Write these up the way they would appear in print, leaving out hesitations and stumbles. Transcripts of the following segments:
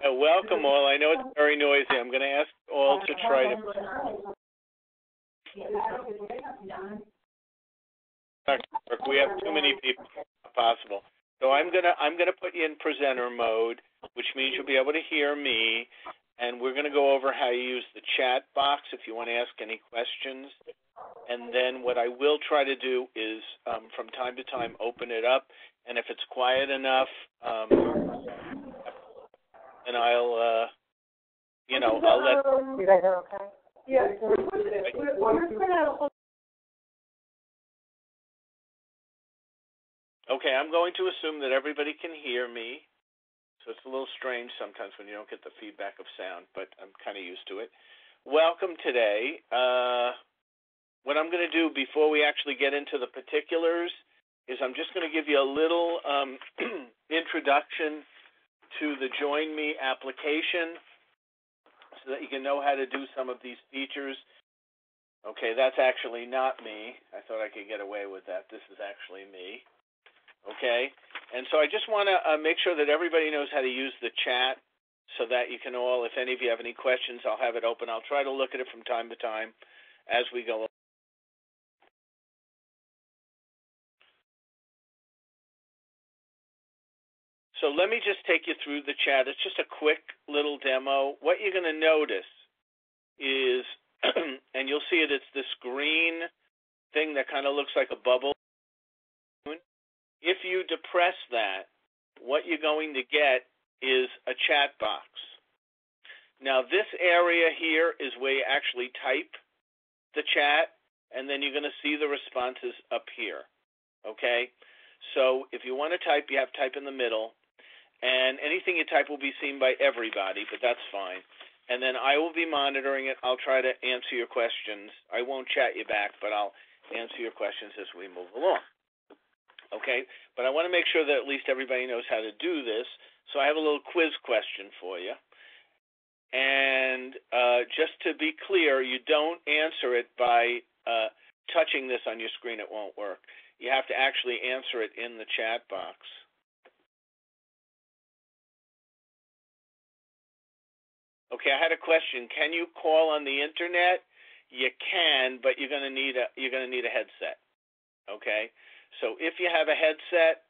Welcome all. I know it's very noisy. I'm going to ask all to try to. We have too many people. Not possible. So I'm gonna put you in presenter mode, which means you'll be able to hear me, and we're going to go over how you use the chat box if you want to ask any questions. And then what I will try to do is, from time to time, open it up. And if it's quiet enough, and I'll let. You guys are okay? Yeah. Okay, I'm going to assume that everybody can hear me. So it's a little strange sometimes when you don't get the feedback of sound, but I'm kind of used to it. Welcome today. What I'm going to do before we actually get into the particulars is I'm just going to give you a little introduction to the Join Me application so that you can know how to do some of these features. Okay, that's actually not me. I thought I could get away with that. This is actually me. Okay, and so I just want to make sure that everybody knows how to use the chat so that you can all, if any of you have any questions, I'll have it open. I'll try to look at it from time to time as we go. So let me just take you through the chat. It's just a quick little demo. What you're going to notice is, and you'll see it's this green thing that kind of looks like a bubble. If you depress that, what you're going to get is a chat box. Now, this area here is where you actually type the chat, and then you're going to see the responses up here, okay? So if you want to type, you have to type in the middle, and anything you type will be seen by everybody, but that's fine. And then I will be monitoring it. I'll try to answer your questions. I won't chat you back, but I'll answer your questions as we move along. Okay, but I want to make sure that at least everybody knows how to do this. So I have a little quiz question for you. And just to be clear, you don't answer it by touching this on your screen. It won't work. You have to actually answer it in the chat box. Okay, I had a question. Can you call on the internet? You can, but you're going to need a headset. Okay. So if you have a headset,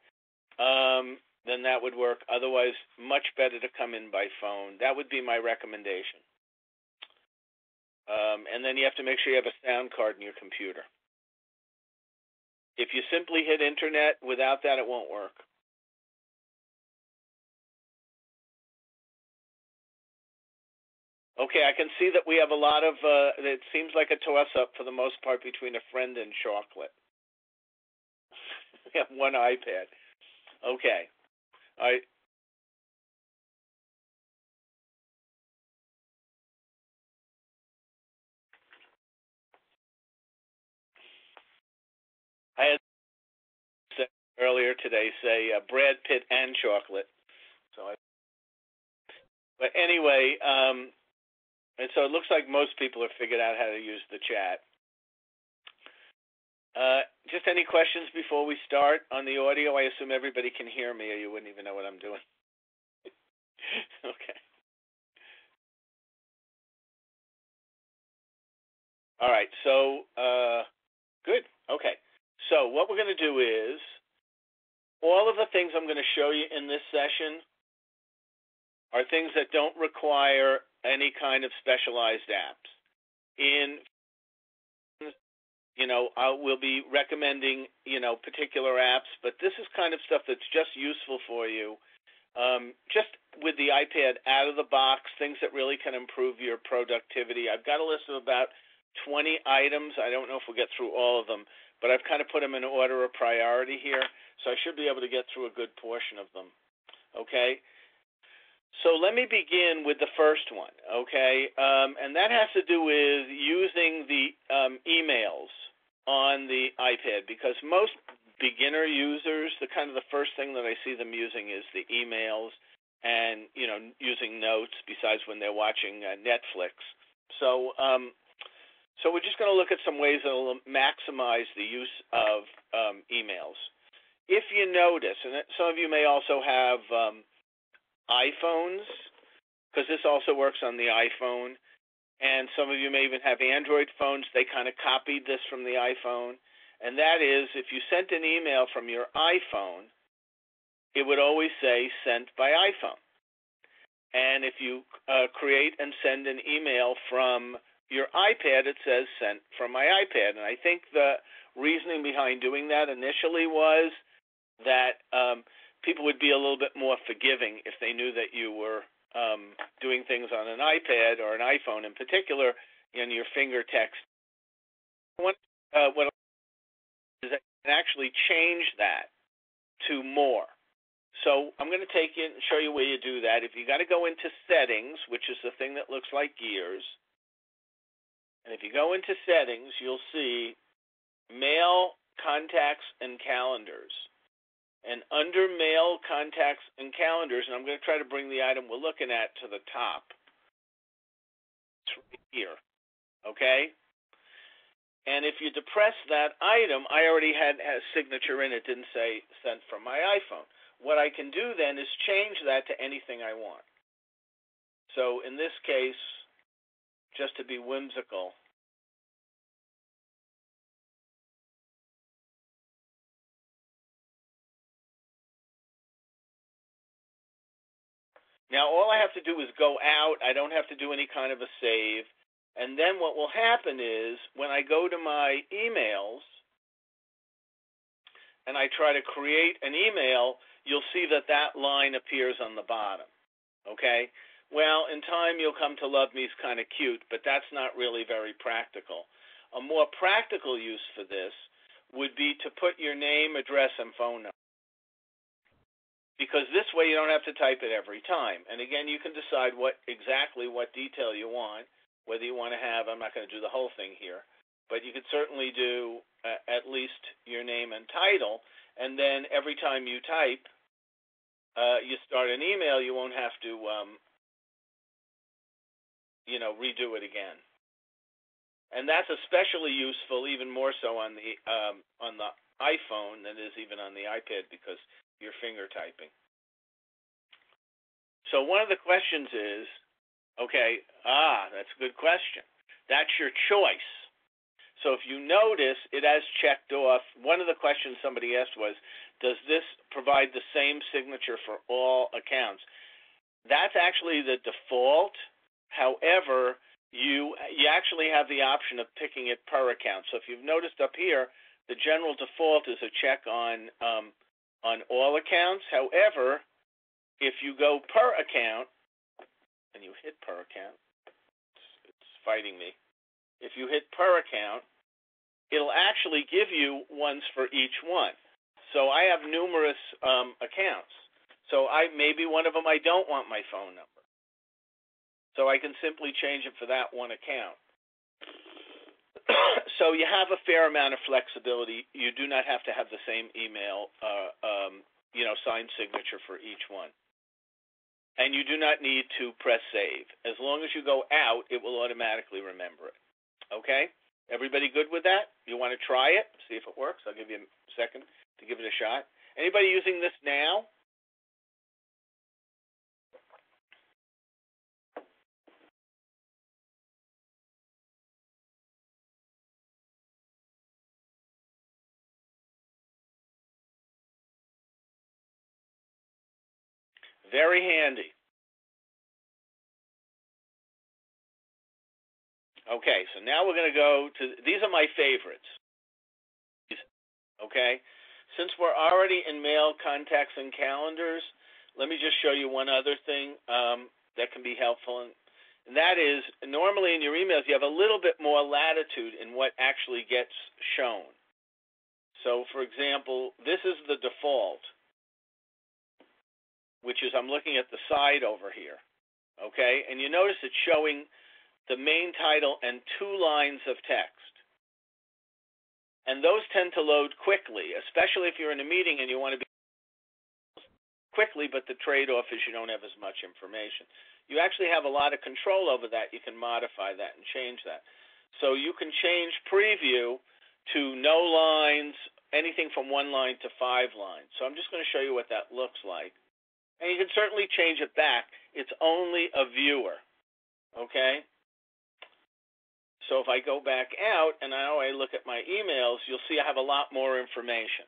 then that would work. Otherwise, much better to come in by phone. That would be my recommendation. And then you have to make sure you have a sound card in your computer. If you simply hit internet, without that, it won't work. Okay, I can see that we have a lot of, it seems like a toss-up for the most part between a friend and chocolate. We have one iPad. Okay. All right. I had said earlier today, say Brad Pitt and chocolate. But anyway, and so it looks like most people have figured out how to use the chat. Just any questions before we start on the audio? I assume everybody can hear me, or you wouldn't even know what I'm doing. Okay. All right. So, good. Okay. So what we're going to do is all of the things I'm going to show you in this session are things that don't require any kind of specialized apps. We'll be recommending, particular apps, but this is kind of stuff that's just useful for you. Just with the iPad out of the box, things that really can improve your productivity. I've got a list of about 20 items. I don't know if we'll get through all of them, but I've kind of put them in order of priority here, so I should be able to get through a good portion of them. Okay? So let me begin with the first one, okay? And that has to do with using the emails on the iPad, because most beginner users, the first thing that I see them using is the emails and, using notes besides when they're watching Netflix. So we're just going to look at some ways that will maximize the use of emails. if you notice, and some of you may also have iPhones, because this also works on the iPhone, and some of you may even have Android phones. They kind of copied this from the iPhone, and that is, if you sent an email from your iPhone, it would always say sent by iPhone. And if you create and send an email from your iPad, it says sent from my iPad. And I think the reasoning behind doing that initially was that people would be a little bit more forgiving if they knew that you were doing things on an iPad or an iPhone in particular in your finger text. What is that you can actually change that to more. So I'm going to take you and show you where you do that. If you got to go into settings, which is the thing that looks like gears, and if you go into settings, you'll see mail, contacts, and calendars. And under mail, contacts, and calendars, and I'm going to try to bring the item we're looking at to the top. It's right here, okay? And if you depress that item, I already had a signature in it, didn't say sent from my iPhone. What I can do then is change that to anything I want. So in this case, just to be whimsical, now all I have to do is go out. I don't have to do any kind of a save. And then what will happen is when I go to my emails and I try to create an email, you'll see that that line appears on the bottom, okay? Well, in time you'll come to love me is kind of cute, but that's not really very practical. A more practical use for this would be to put your name, address, and phone number, because this way you don't have to type it every time. And again, you can decide exactly what detail you want, whether you want to have, I'm not going to do the whole thing here, but you could certainly do at least your name and title, and then every time you type, you start an email, you won't have to, redo it again. And that's especially useful, even more so on the iPhone than it is even on the iPad, because you're finger typing. So one of the questions is, okay, that's a good question. That's your choice. So if you notice, it has checked off. One of the questions somebody asked was, does this provide the same signature for all accounts? That's actually the default. However, you actually have the option of picking it per account. So if you've noticed up here, the general default is a check on all accounts. However, if you go per account, and you hit per account, it's fighting me. If you hit per account, it'll actually give you ones for each one. So I have numerous accounts. So maybe one of them I don't want my phone number. So I can simply change it for that one account. So you have a fair amount of flexibility. You do not have to have the same email, signed signature for each one. And you do not need to press save. As long as you go out, it will automatically remember it. Okay? Everybody good with that? You want to try it? See if it works? I'll give you a second to give it a shot. Anybody using this now? Very handy. Okay, so now we're going to go to, these are my favorites. Okay, since we're already in mail, contacts, and calendars, let me just show you one other thing that can be helpful. And that is, normally in your emails, you have a little bit more latitude in what actually gets shown. So, for example, this is the default, which is I'm looking at the side over here, okay? And you notice it's showing the main title and 2 lines of text. And those tend to load quickly, especially if you're in a meeting and you want to be quickly, but the trade-off is you don't have as much information. You actually have a lot of control over that. You can modify that and change that. So you can change preview to no lines, anything from 1 line to 5 lines. So I'm just going to show you what that looks like. And you can certainly change it back. It's only a viewer, okay? So if I go back out and now I look at my emails, you'll see I have a lot more information,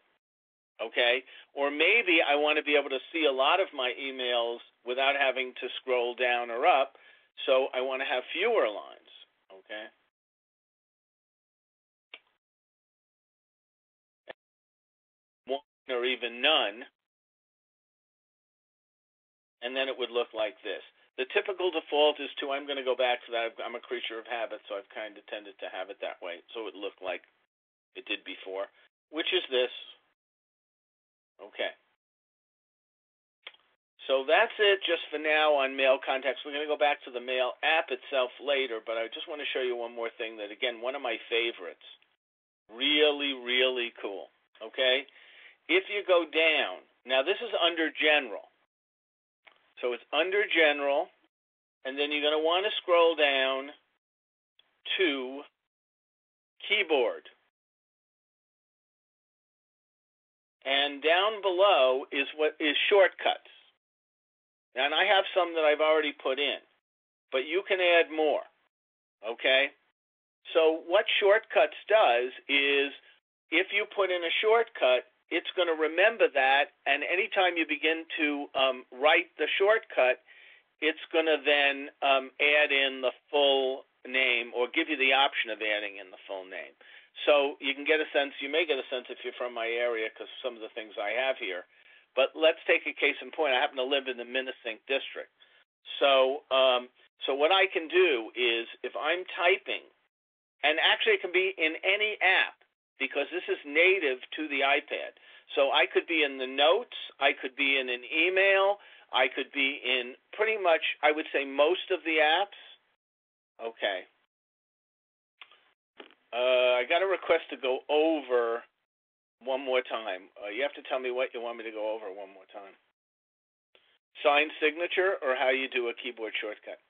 okay? Or maybe I want to be able to see a lot of my emails without having to scroll down or up, so I want to have fewer lines, okay? One or even none, and then it would look like this. The typical default is 2. I'm going to go back to that. I'm a creature of habit, so I've kind of tended to have it that way, so it looked like it did before, which is this. Okay. So that's it just for now on mail contacts. We're going to go back to the mail app itself later, but I just want to show you one more thing that, again, one of my favorites. Really, really cool. Okay? If you go down, now this is under General. So it's under General, and then you're going to want to scroll down to Keyboard. And down below is what is Shortcuts. And I have some that I've already put in, but you can add more, okay? So what Shortcuts does is if you put in a shortcut, it's going to remember that, and anytime you begin to write the shortcut, it's going to then add in the full name or give you the option of adding in the full name. So you can get a sense, you may get a sense if you're from my area because some of the things I have here. But let's take a case in point. I happen to live in the Minisink district. So what I can do is if I'm typing, and actually it can be in any app, because this is native to the iPad. So I could be in the notes, I could be in an email, I could be in pretty much, I would say, most of the apps. Okay. I got a request to go over one more time. You have to tell me what you want me to go over one more time. Sign signature or how you do a keyboard shortcut?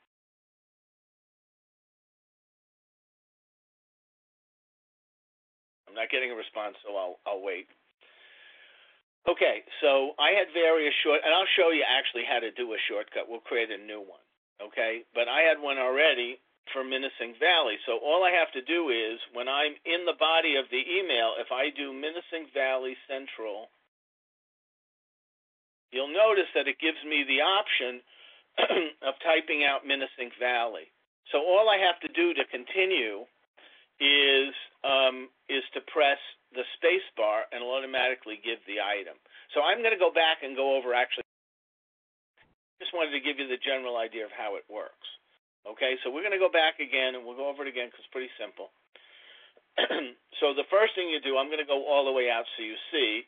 I'm not getting a response, so I'll wait. Okay, so I had various and I'll show you actually how to do a shortcut. We'll create a new one, okay? But I had one already for Minisink Valley. So all I have to do is, when I'm in the body of the email, if I do Minisink Valley Central, you'll notice that it gives me the option of typing out Minisink Valley. So all I have to do to continue is to press the space bar, and it'll automatically give the item. So I'm going to go back and go over actually. Just wanted to give you the general idea of how it works. Okay, so we're going to go back again, and we'll go over it again because it's pretty simple. So the first thing you do, I'm going to go all the way out so you see.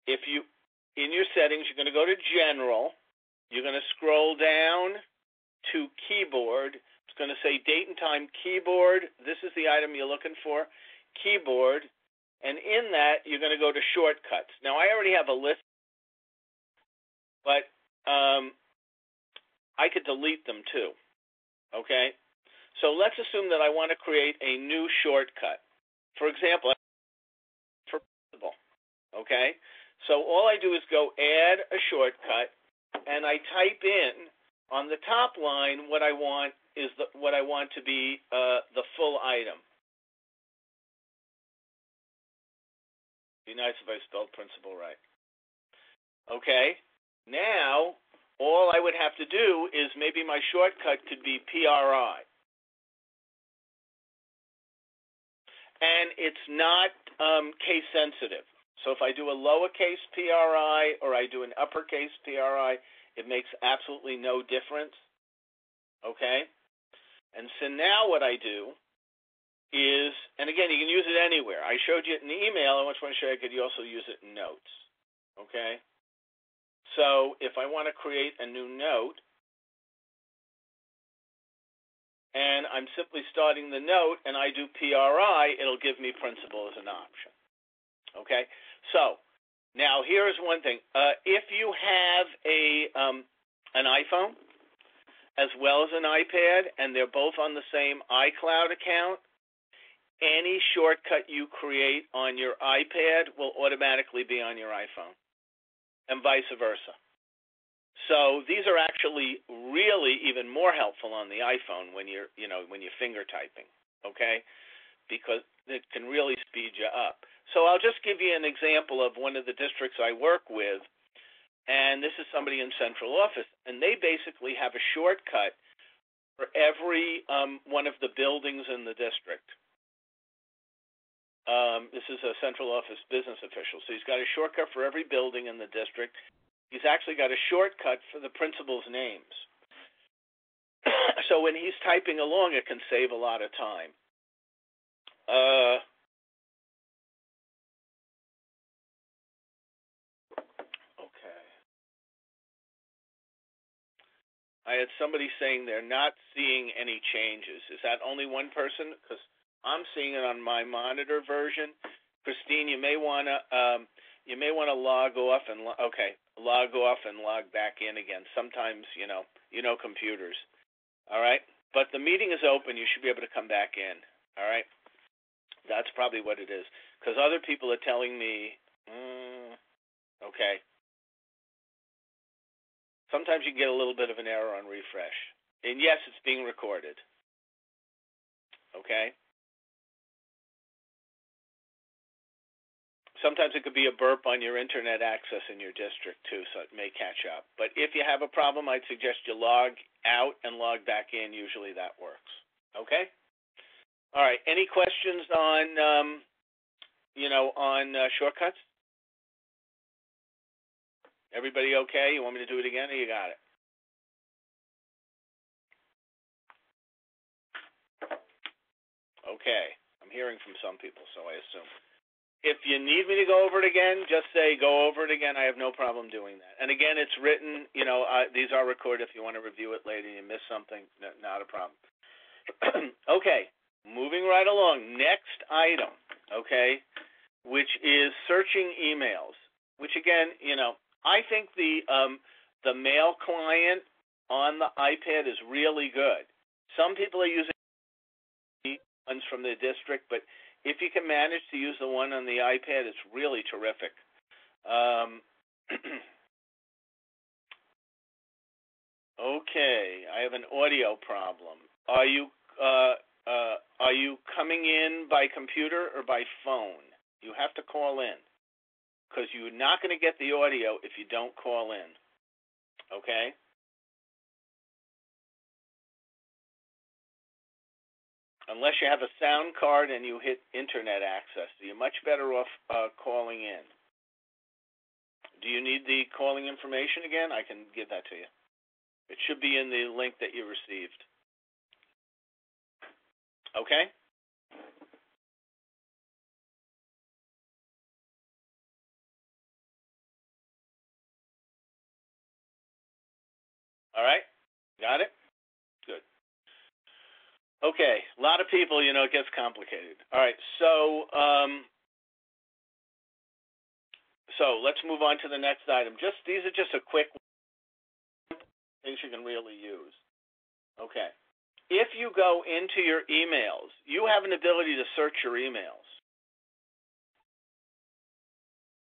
In your settings, you're going to go to General. You're going to scroll down to Keyboard. It's going to say Date and Time Keyboard. This is the item you're looking for, Keyboard. And in that, you're going to go to Shortcuts. Now, I already have a list, but I could delete them too. Okay? So let's assume that I want to create a new shortcut. For example, for principal. Okay? So all I do is go add a shortcut, and I type in on the top line what I want is what I want to be the full item. Be nice if I spelled principal right. Okay? Now, all I would have to do is maybe my shortcut could be PRI. And it's not case sensitive. So if I do a lowercase PRI or I do an uppercase PRI, it makes absolutely no difference. Okay? And so now what I do is, and again, you can use it anywhere. I showed you it in the email. I just want to show you I could also use it in notes. Okay? So if I want to create a new note, and I'm simply starting the note, and I do PRI, it'll give me principal as an option. Okay? So now here's one thing. If you have an iPhone as well as an iPad, and they're both on the same iCloud account, any shortcut you create on your iPad will automatically be on your iPhone, and vice versa. So these are actually really even more helpful on the iPhone when you're finger typing, okay? Because it can really speed you up. So I'll just give you an example of one of the districts I work with, and this is somebody in central office, and they basically have a shortcut for every one of the buildings in the district. This is a central office business official. So he's got a shortcut for every building in the district. He's actually got a shortcut for the principals' names. So when he's typing along, it can save a lot of time. Okay. I had somebody saying they're not seeing any changes. Is that only one person? Because I'm seeing it on my monitor version. Christine, you may want to log off and log off and log back in again. Sometimes you know computers. All right, but the meeting is open. You should be able to come back in. All right, that's probably what it is. Because other people are telling me, okay. Sometimes you get a little bit of an error on refresh, and yes, it's being recorded. Okay. Sometimes it could be a burp on your internet access in your district, too, so it may catch up. But if you have a problem, I'd suggest you log out and log back in. Usually that works. Okay? All right. Any questions on, shortcuts? Everybody okay? You want me to do it again, or you got it? Okay. I'm hearing from some people, so I assume. If you need me to go over it again, just say go over it again. I have no problem doing that. And again, it's written, these are recorded if you want to review it later and you miss something, not a problem. Okay, moving right along. Next item, okay, which is searching emails, which again, I think the mail client on the iPad is really good. Some people are using ones from the district, but if you can manage to use the one on the iPad, it's really terrific. Okay, I have an audio problem. Are you coming in by computer or by phone? You have to call in, because you're not going to get the audio if you don't call in. Okay? Unless you have a sound card and you hit internet access, so you're much better off calling in. Do you need the calling information again? I can give that to you. It should be in the link that you received. Okay? All right? Got it? Good. Okay, a lot of people, it gets complicated. All right, so let's move on to the next item. These are just a quick things you can really use. Okay. If you go into your emails, you have an ability to search your emails.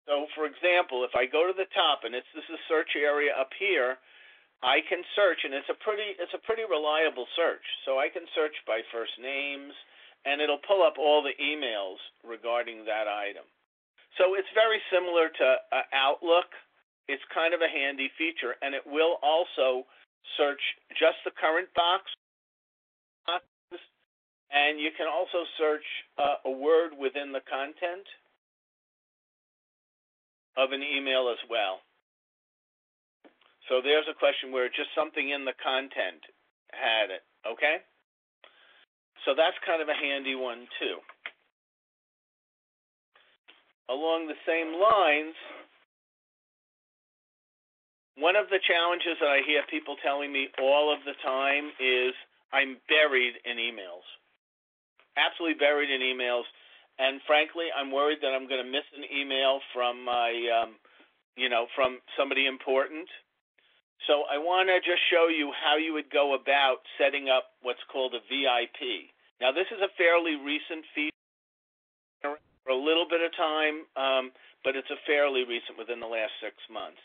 So, for example, if I go to the top and this is the search area up here, I can search, and it's a pretty reliable search. So I can search by first names, and it'll pull up all the emails regarding that item. So it's very similar to Outlook. It's kind of a handy feature, and it will also search just the current box, and you can also search a word within the content of an email as well. So there's a question where just something in the content had it, okay? So that's kind of a handy one, too. Along the same lines, one of the challenges that I hear people telling me all of the time is I'm buried in emails. Absolutely buried in emails. And frankly, I'm worried that I'm going to miss an email from my, from somebody important. So I want to just show you how you would go about setting up what's called a VIP. Now, this is a fairly recent feature for a little bit of time, but it's a fairly recent within the last 6 months.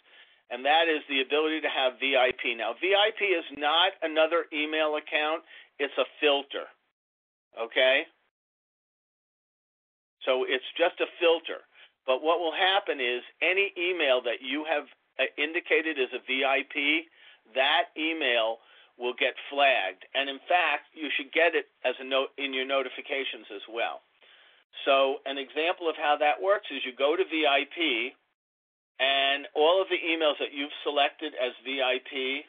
And that is the ability to have VIP. Now, VIP is not another email account. It's a filter, okay? So it's just a filter. But what will happen is any email that you have indicated as a VIP, that email will get flagged. And, in fact, you should get it as a note in your notifications as well. So an example of how that works is you go to VIP, and all of the emails that you've selected as VIP,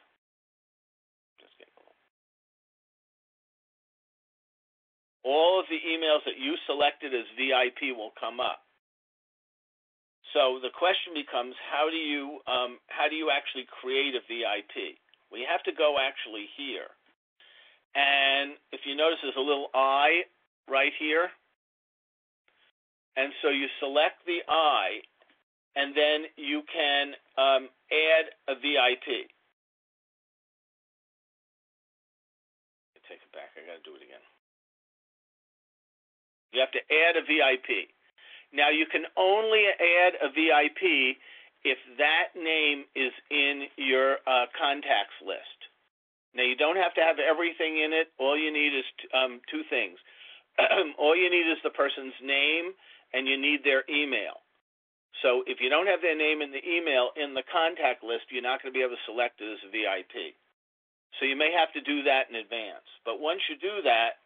all of the emails that you selected as VIP will come up. So the question becomes, how do you actually create a VIP? Well, you have to go actually here. And if you notice, there's a little I right here. And so you select the I, and then you can add a VIP. Take it back. I got to do it again. You have to add a VIP. Now, you can only add a VIP if that name is in your contacts list. Now, you don't have to have everything in it. All you need is two things. All you need is the person's name, and you need their email. So if you don't have their name in the email in the contact list, you're not going to be able to select it as a VIP. So you may have to do that in advance. But once you do that,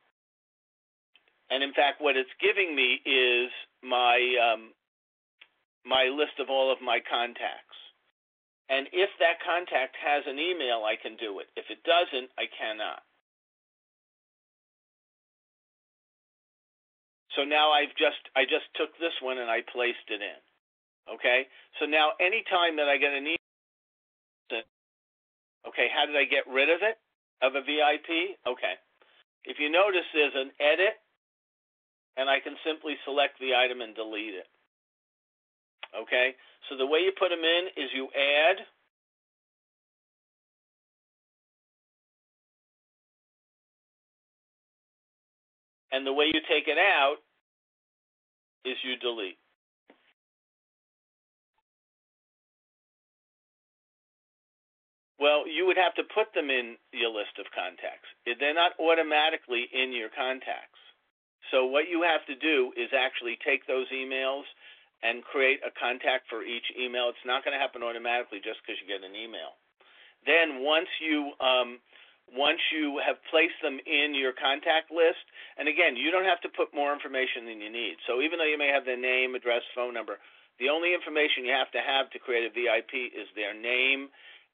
and in fact what it's giving me is my list of all of my contacts. And if that contact has an email, I can do it. If it doesn't, I cannot. So now I just took this one and I placed it in. Okay? So now anytime that I get an email, okay, how did I get rid of it, of a VIP? Okay. If you notice, there's an edit, and I can simply select the item and delete it. Okay? So the way you put them in is you add, and the way you take it out is you delete. Well, you would have to put them in your list of contacts. They're not automatically in your contacts. So what you have to do is actually take those emails and create a contact for each email. It's not going to happen automatically just because you get an email. Then once you have placed them in your contact list, and again, you don't have to put more information than you need. So even though you may have their name, address, phone number, the only information you have to create a VIP is their name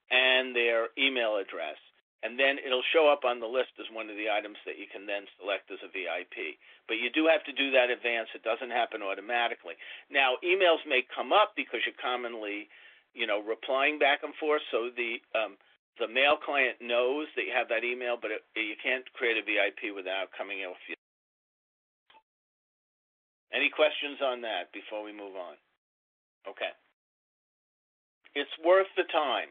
and their email address. And then it'll show up on the list as one of the items that you can then select as a VIP. But you do have to do that in advance. It doesn't happen automatically. Now, emails may come up because you're commonly, replying back and forth. So the mail client knows that you have that email, but you can't create a VIP without coming in with you. Any questions on that before we move on? Okay. It's worth the time.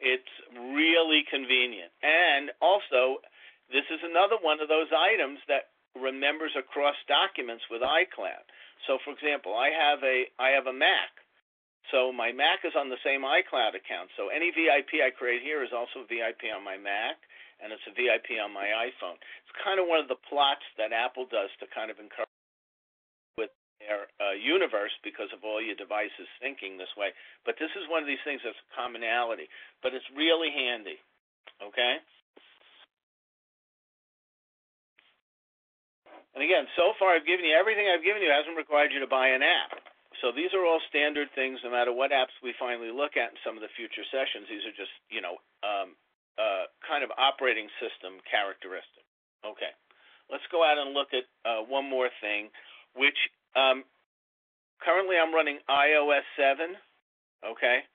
It's really convenient. And also, this is another one of those items that remembers across documents with iCloud. So, for example, I have a Mac. So my Mac is on the same iCloud account. So any VIP I create here is also a VIP on my Mac, and it's a VIP on my iPhone. It's kind of one of the plots that Apple does to kind of encourage with their universe because of all your devices syncing this way. But this is one of these things that's a commonality. But it's really handy, okay? And again, so far everything I've given you hasn't required you to buy an app. So these are all standard things no matter what apps we finally look at in some of the future sessions. These are just, kind of operating system characteristics. Okay. Let's go out and look at one more thing, which currently I'm running iOS 7, okay?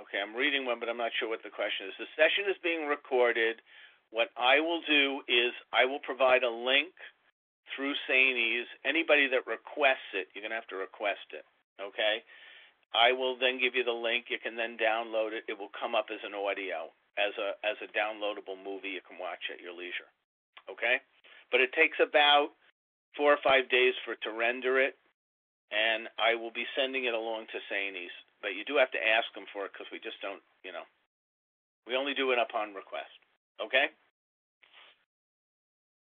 Okay, I'm reading one, but I'm not sure what the question is. The session is being recorded. What I will do is I will provide a link through Sainies. Anybody that requests it, you're going to have to request it, Okay? I will then give you the link. You can then download it. It will come up as an audio, as a downloadable movie you can watch at your leisure. Okay? But it takes about 4 or 5 days for it to render it, and I will be sending it along to Sanies. But you do have to ask them for it because we just don't, we only do it upon request. Okay?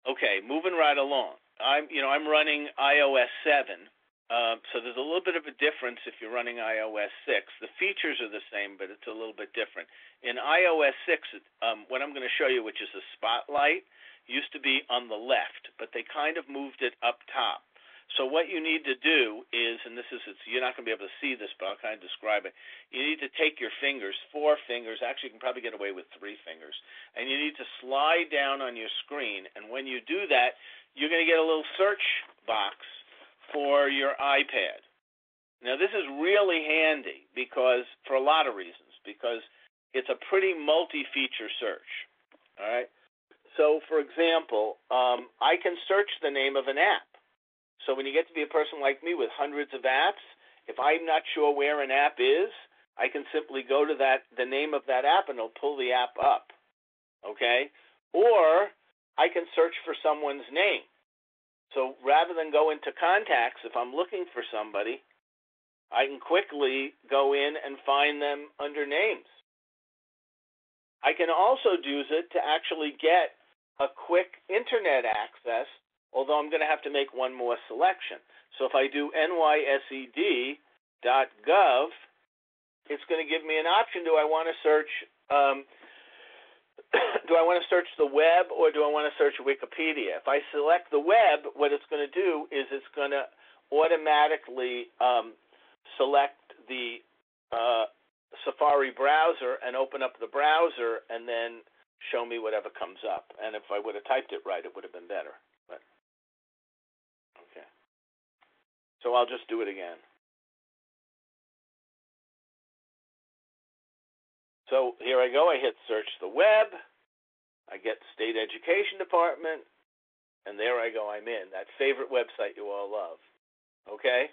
Okay, moving right along. I'm running iOS 7. So there's a little bit of a difference if you're running iOS 6. The features are the same, but it's a little bit different. In iOS 6, what I'm going to show you, which is a spotlight, used to be on the left, but they kind of moved it up top. So what you need to do is, and you're not going to be able to see this, but I'll kind of describe it. You need to take your fingers, 4 fingers, actually you can probably get away with 3 fingers, and you need to slide down on your screen. And when you do that, you're going to get a little search box for your iPad. Now, this is really handy for a lot of reasons, because it's a pretty multi-feature search. All right? So, for example, I can search the name of an app. So when you get to be a person like me with hundreds of apps, if I'm not sure where an app is, I can simply go to the name of that app, and it'll pull the app up. Okay? Or I can search for someone's name. So rather than go into contacts, if I'm looking for somebody, I can quickly go in and find them under names. I can also use it to actually get a quick internet access, although I'm going to have to make one more selection. So if I do nysed.gov, it's going to give me an option. Do I want to search the web, or do I want to search Wikipedia? If I select the web, what it's going to do is it's going to automatically select the Safari browser and open up the browser and then show me whatever comes up. And if I would have typed it right, it would have been better. But okay. So I'll just do it again. So here I go. I hit search the web. I get State Education Department. And there I go. I'm in. That favorite website you all love. Okay?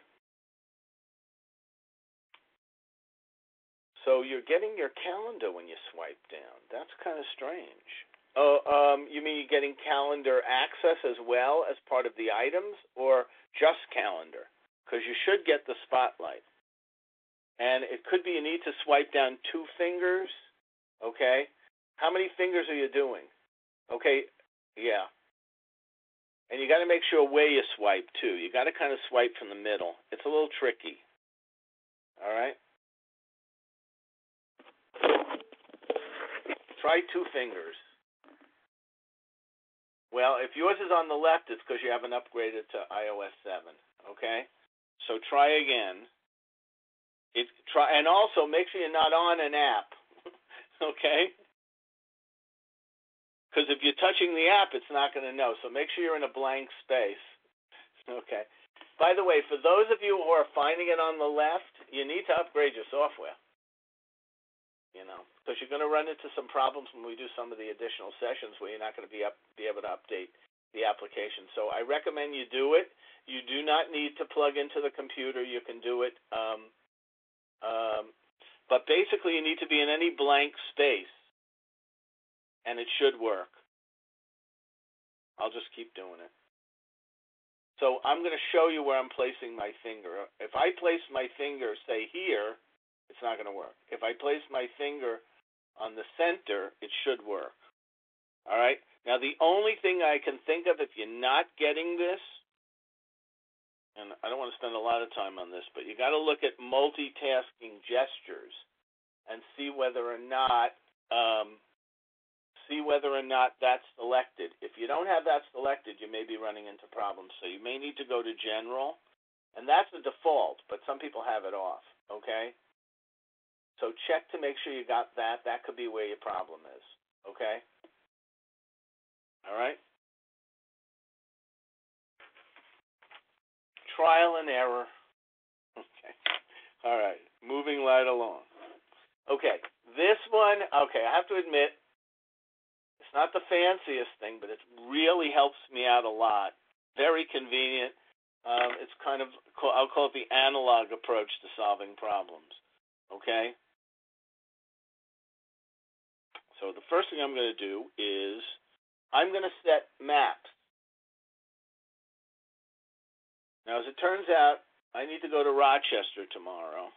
So you're getting your calendar when you swipe down. That's kind of strange. Oh, you mean you're getting calendar access as well as part of the items, or just calendar? Because you should get the spotlight. And it could be you need to swipe down 2 fingers. Okay? How many fingers are you doing? Okay, yeah. And you got to make sure where you swipe, too. You got to kind of swipe from the middle. It's a little tricky. All right? Try 2 fingers. Well, if yours is on the left, it's because you haven't upgraded to iOS 7. Okay? So try again. And also make sure you're not on an app. Okay? Because if you're touching the app, it's not going to know. So make sure you're in a blank space. Okay. By the way, for those of you who are finding it on the left, you need to upgrade your software. Because you're going to run into some problems when we do some of the additional sessions where you're not going to be able to update the application. So I recommend you do it. You do not need to plug into the computer. You can do it. But basically, you need to be in any blank space, and it should work. I'll just keep doing it. So I'm going to show you where I'm placing my finger. If I place my finger, say, here, it's not going to work. If I place my finger on the center, it should work. All right? Now, the only thing I can think of, if you're not getting this, and I don't want to spend a lot of time on this, but you got to look at multitasking gestures and see whether or not that's selected. If you don't have that selected, you may be running into problems. So you may need to go to General, and that's the default, but some people have it off. Okay? So check to make sure you got that. That could be where your problem is. Okay? All right? Trial and error. Okay. All right. Moving right along. Okay. This one, I have to admit, it's not the fanciest thing, but it really helps me out a lot. Very convenient. It's kind of, I'll call it the analog approach to solving problems. Okay? So the first thing I'm going to do is I'm going to set maps. Now, as it turns out, I need to go to Rochester tomorrow.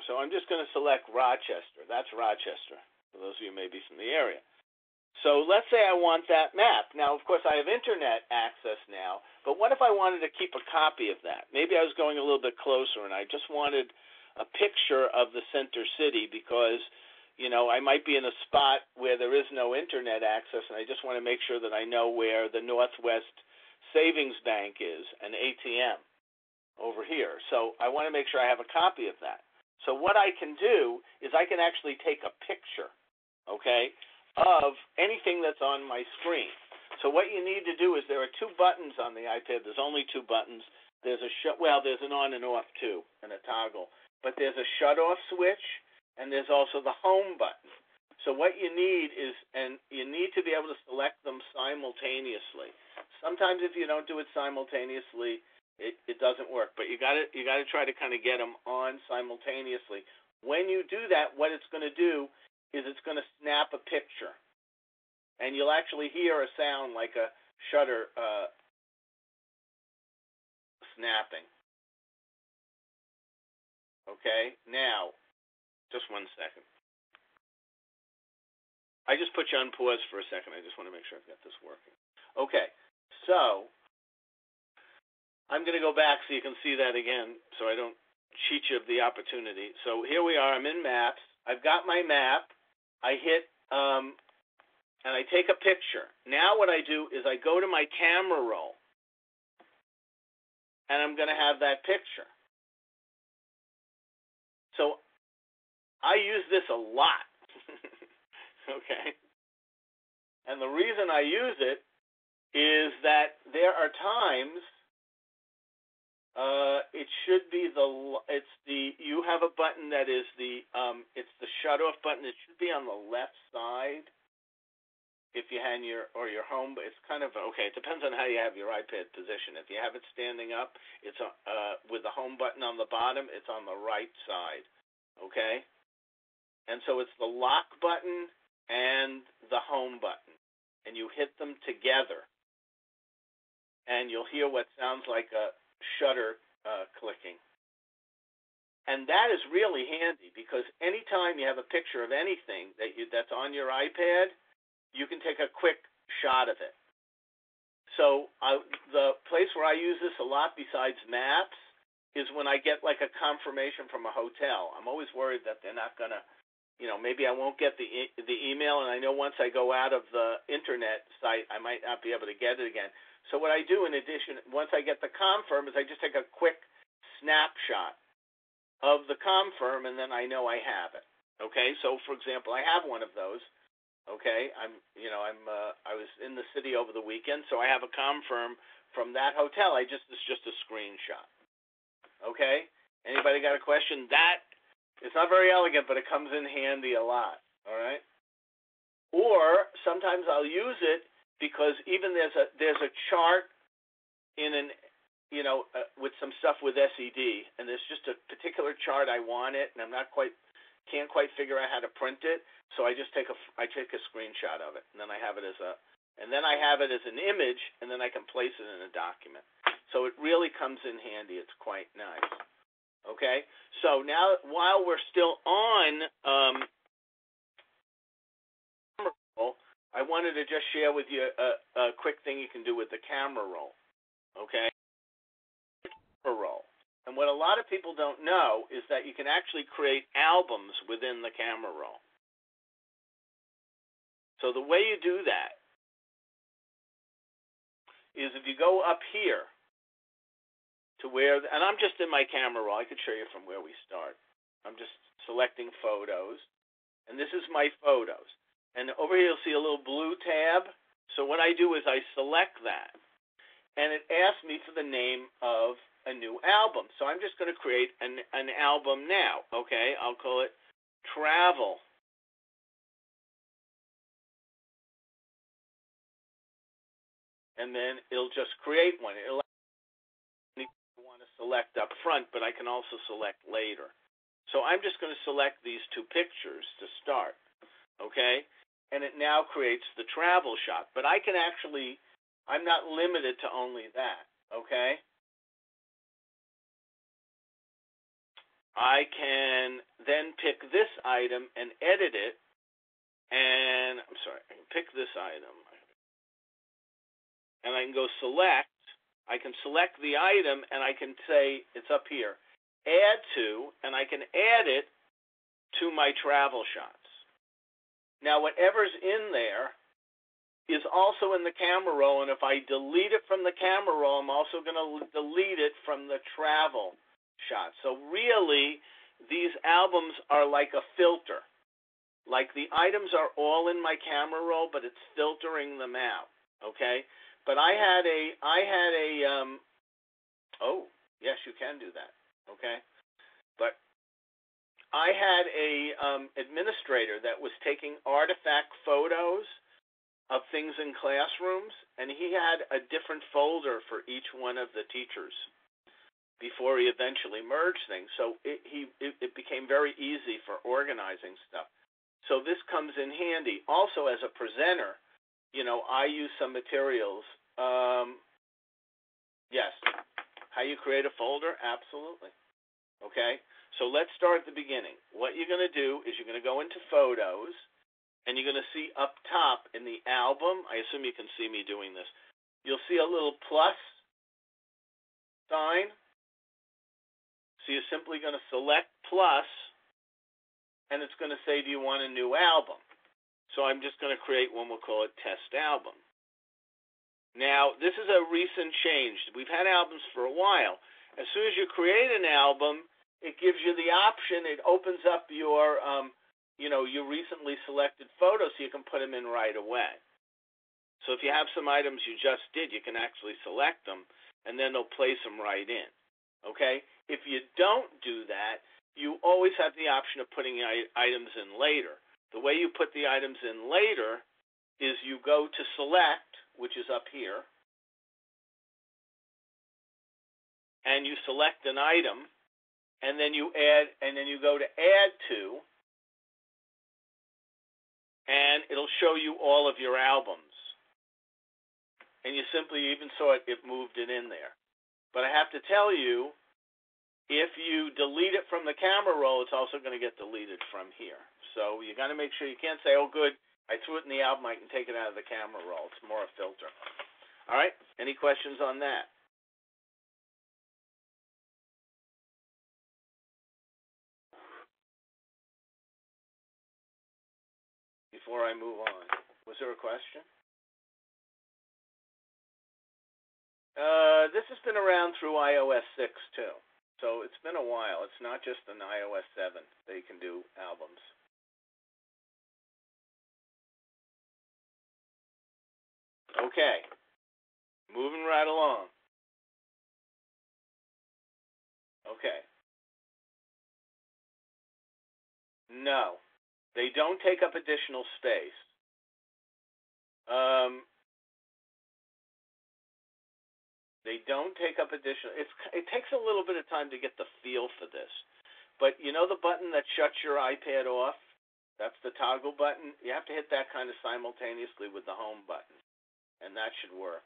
So I'm just going to select Rochester. That's Rochester, for those of you maybe from the area. So let's say I want that map. Now, of course, I have internet access now, but what if I wanted to keep a copy of that? Maybe I was going a little bit closer and I just wanted a picture of the center city because, you know, I might be in a spot where there is no internet access and I just want to make sure that I know where the Northwest Savings Bank is, an ATM over here. So I want to make sure I have a copy of that. So what I can do is I can actually take a picture, okay, of anything that's on my screen. So what you need to do is there are two buttons on the iPad. There's only two buttons. There's there's an on and off too, and a toggle. But there's a shut-off switch, and there's also the home button. So what you need is, and you need to be able to select them simultaneously. Sometimes if you don't do it simultaneously, it doesn't work. But you got to try to kind of get them on simultaneously. When you do that, what it's going to do is it's going to snap a picture. And you'll actually hear a sound like a shutter snapping. Okay? Now, just 1 second. I just put you on pause for a second. I just want to make sure I've got this working. Okay. So, I'm going to go back so you can see that again so I don't cheat you of the opportunity. So here we are. I'm in Maps. I've got my map. I hit, and I take a picture. Now what I do is I go to my camera roll, and I'm going to have that picture. So I use this a lot, okay? And the reason I use it is that there are times you have a button that is it's the shut-off button. It should be on the left side if you have your home, but it's kind of, okay, it depends on how you have your iPad position. If you have it standing up, it's with the home button on the bottom, it's on the right side, okay? And so it's the lock button and the home button, and you hit them together, and you'll hear what sounds like a shutter clicking. And that is really handy because anytime you have a picture of anything that's on your iPad, you can take a quick shot of it. So the place where I use this a lot besides Maps is when I get like a confirmation from a hotel. I'm always worried that they're not going to, maybe I won't get the email, and I know once I go out of the internet site, I might not be able to get it again. So what I do in addition, once I get the confirm, is I just take a quick snapshot of the confirm, and then I know I have it. Okay, so for example, I have one of those. Okay, I was in the city over the weekend, so I have a confirm from that hotel. It's just a screenshot. Okay, anybody got a question? That it's not very elegant, but it comes in handy a lot. All right, or sometimes I'll use it because even there's a chart in an with some stuff with SED, and there's just a particular chart I want it, and can't quite figure out how to print it, so I just take a screenshot of it, and then I have it as an image, and then I can place it in a document. So it really comes in handy. It's quite nice. Okay, so now while we're still on I wanted to just share with you a quick thing you can do with the camera roll. Okay. Roll. And what a lot of people don't know is that you can actually create albums within the camera roll. So the way you do that is if you go up here to where, and I'm just in my camera roll. I could show you from where we start. I'm just selecting photos, and this is my photos. And over here you'll see a little blue tab. So what I do is I select that, and it asks me for the name of a new album. So I'm just going to create an album now, okay? I'll call it Travel and then it'll just create one. It'll want to select up front, but I can also select later. So I'm just going to select these two pictures to start, okay? And it now creates the travel shot. But I can actually, I'm not limited to only that, okay? I can then pick this item and edit it, and I'm sorry, I can pick this item, and I can go select. I can select the item, and I can say, it's up here, add to, and I can add it to my travel shots. Now, whatever's in there is also in the camera roll, and if I delete it from the camera roll, I'm also going to delete it from the travel shot. So really, these albums are like a filter. Like the items are all in my camera roll, but it's filtering them out, okay? But I had a oh, yes, you can do that, okay? But I had a administrator that was taking artifact photos of things in classrooms, and he had a different folder for each one of the teachers before he eventually merged things. So it became very easy for organizing stuff. So this comes in handy. Also, as a presenter, you know, I use some materials. Yes. How you create a folder? Absolutely. Okay? So let's start at the beginning. What you're going to do is you're going to go into Photos, and you're going to see up top in the album, I assume you can see me doing this, you'll see a little plus sign. So you're simply going to select plus, and it's going to say, do you want a new album? So I'm just going to create one, we'll call it Test Album. Now, this is a recent change. We've had albums for a while. As soon as you create an album, it gives you the option, it opens up your, your recently selected photos so you can put them in right away. So if you have some items you just did, you can actually select them, and then they'll place them right in. Okay? If you don't do that, you always have the option of putting items in later. The way you put the items in later is you go to Select, which is up here, and you select an item, and then you add, and then you go to Add to, and it'll show you all of your albums. And you simply even saw it moved it in there. But I have to tell you, if you delete it from the camera roll, it's also going to get deleted from here. So you got to make sure, you can't say, oh, good, I threw it in the album, I can take it out of the camera roll. It's more a filter. All right, any questions on that? Before I move on, was there a question? This has been around through iOS 6 too. So it's been a while. It's not just an iOS 7 that you can do albums. Okay, moving right along. Okay. No, they don't take up additional space. They don't take up additional. It takes a little bit of time to get the feel for this, but you know the button that shuts your iPad off? That's the toggle button. You have to hit that kind of simultaneously with the home button, and that should work.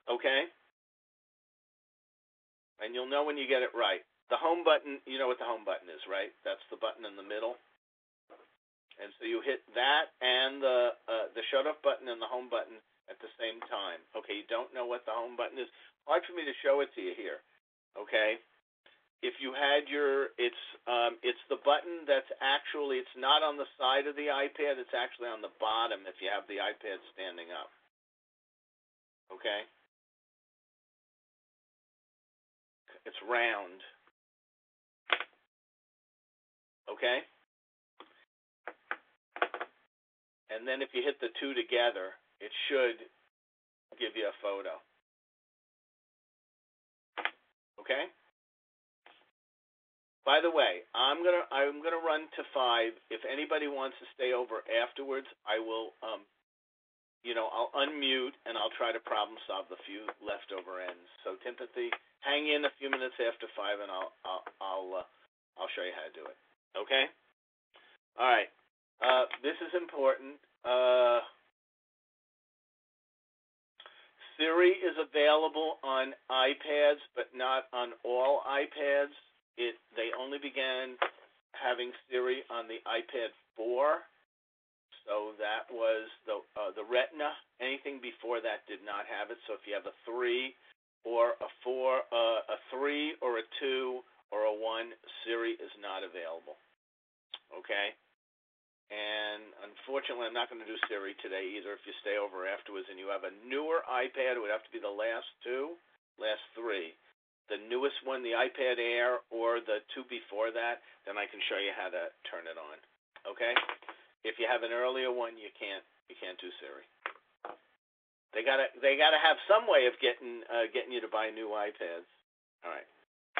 Okay? And you'll know when you get it right. The home button, you know what the home button is, right? That's the button in the middle. And so you hit that and the shut-off button and the home button at the same time. Okay, you don't know what the home button is. Hard for me to show it to you here. Okay? If you had it's the button that's actually, it's not on the side of the iPad, it's actually on the bottom if you have the iPad standing up. Okay? It's round. Okay? And then if you hit the two together, it should give you a photo. Okay? By the way, I'm gonna run to 5. If anybody wants to stay over afterwards, I will I'll unmute and I'll try to problem solve the few leftover ends. So Timothy, hang in a few minutes after 5, and I'll show you how to do it. Okay? All right. This is important. Siri is available on iPads, but not on all iPads. They only began having Siri on the iPad 4. So that was the Retina. Anything before that did not have it. So if you have a 3 or a 4, a 3 or a 2 or a 1, Siri is not available. Okay? And unfortunately, I'm not going to do Siri today either. If you stay over afterwards and you have a newer iPad, it would have to be the last 3. The newest one, the iPad Air, or the 2 before that, then I can show you how to turn it on. Okay? If you have an earlier one, you can't do Siri. They gotta have some way of getting you to buy new iPads. All right.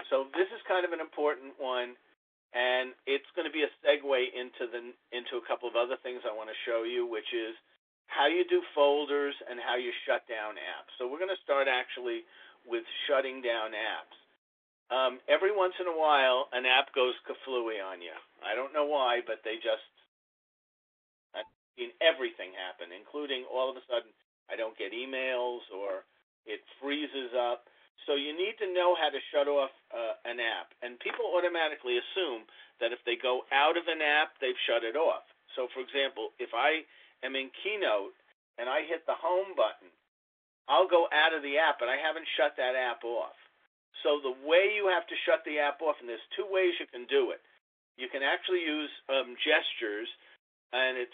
So this is kind of an important one. And it's going to be a segue into a couple of other things I want to show you, which is how you do folders and how you shut down apps. So we're going to start actually with shutting down apps. Every once in a while, an app goes kaflooey on you. I don't know why, but I've seen everything happen, including all of a sudden I don't get emails or it freezes up. So you need to know how to shut off an app. And people automatically assume that if they go out of an app, they've shut it off. So, for example, if I am in Keynote and I hit the home button, I'll go out of the app, but I haven't shut that app off. So the way you have to shut the app off, and there's 2 ways you can do it. You can actually use gestures, and it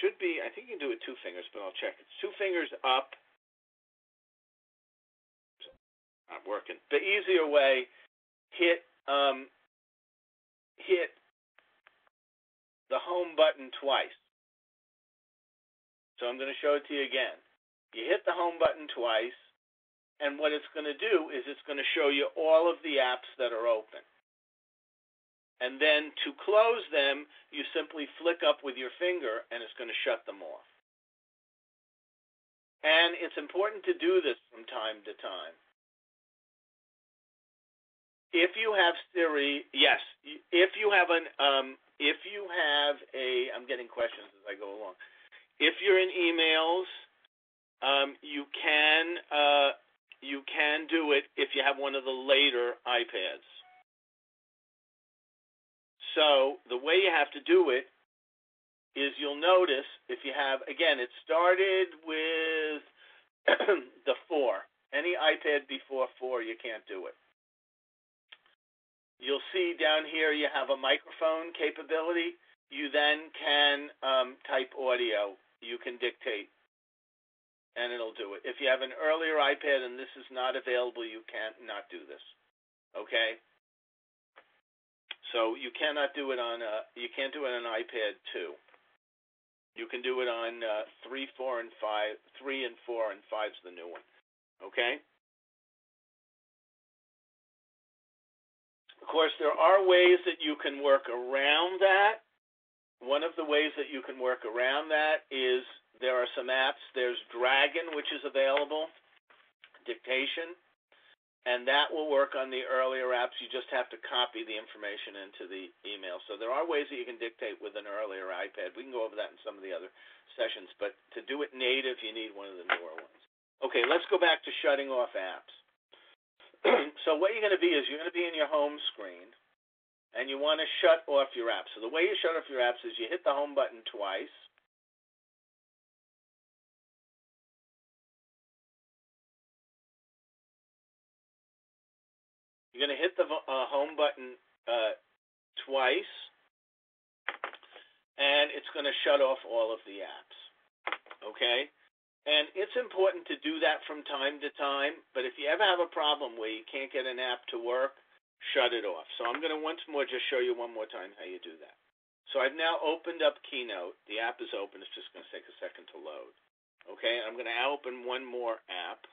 should be, I think you can do it 2 fingers, but I'll check. It's 2 fingers up. Not working. The easier way, hit the home button twice. So I'm going to show it to you again. You hit the home button twice, and what it's going to do is it's going to show you all of the apps that are open. And then to close them, you simply flick up with your finger, and it's going to shut them off. And it's important to do this from time to time. If you have Siri, yes. If you have I'm getting questions as I go along. If you're in emails, you can do it if you have one of the later iPads. So the way you have to do it is you'll notice if you have, again, it started with the 4. Any iPad before 4, you can't do it. You'll see down here you have a microphone capability. You then can type audio. You can dictate, and it'll do it. If you have an earlier iPad and this is not available, you can't not do this. Okay? So you cannot do it on you can't do it on iPad 2. You can do it on 3, 4, and 5. 3 and 4 and 5's the new one. Okay? Of course, there are ways that you can work around that. One of the ways that you can work around that is there are some apps. There's Dragon, which is available, dictation, and that will work on the earlier apps. You just have to copy the information into the email. So there are ways that you can dictate with an earlier iPad. We can go over that in some of the other sessions, but to do it native, you need one of the newer ones. Okay, let's go back to shutting off apps. So what you're going to be is you're going to be in your home screen, and you want to shut off your apps. So the way you shut off your apps is you hit the home button twice. You're going to hit the home button twice, and it's going to shut off all of the apps. Okay? And it's important to do that from time to time, but if you ever have a problem where you can't get an app to work, shut it off. So I'm going to once more just show you one more time how you do that. So I've now opened up Keynote. The app is open. It's just going to take a second to load. Okay? I'm going to open one more app.